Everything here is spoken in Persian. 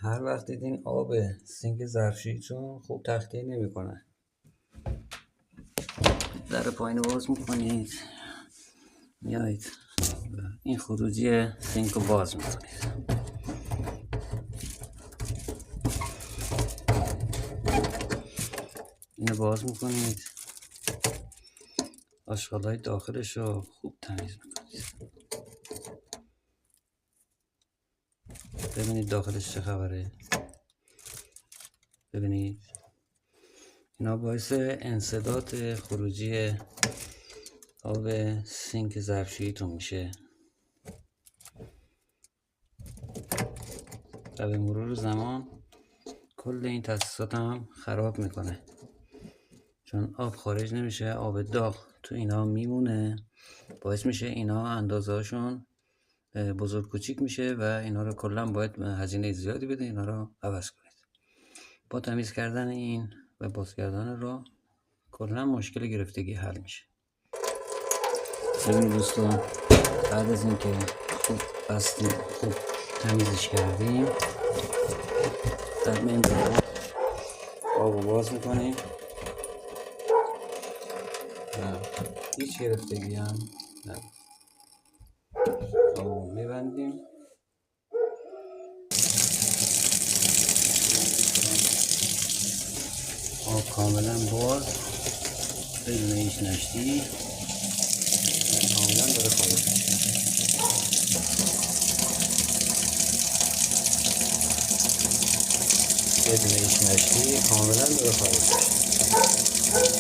هر وقت دیدین آب سینک ظرفشوییتون خوب تخلیه نمیکنه، در پایین باز میکنید، میایید این خروجی سینک رو باز میکنید. اینو باز میکنید، آشغالای داخلش رو خوب تمیز میکنید. ببینید داخلش چه خبره. ببینید اینا باعث انسداد خروجی آب سینک ظرفشوییتون میشه و به مرور زمان کل این تاسیسات هم خراب میکنه، چون آب خارج نمیشه، آب داغ تو اینا میمونه، باعث میشه اینا اندازه هاشون بزرگ کوچیک میشه و اینا رو کلا باید هزینه زیادی بده اینا رو عوض کنید. با تمیز کردن این و باز کردن رو کلا مشکل گرفتگی حل میشه. ببینید دوستان، بعد از اینکه خوب بستیم، خوب تمیزش کردیم، در این آب باز میکنیم و هیچ گرفتگی هم نداره. آب میبندیم، آب کاملا باز بدون هیچ نشتی کاملا داره خارج میشه. بدون هیچ نشتی کاملا داره خارج میشه.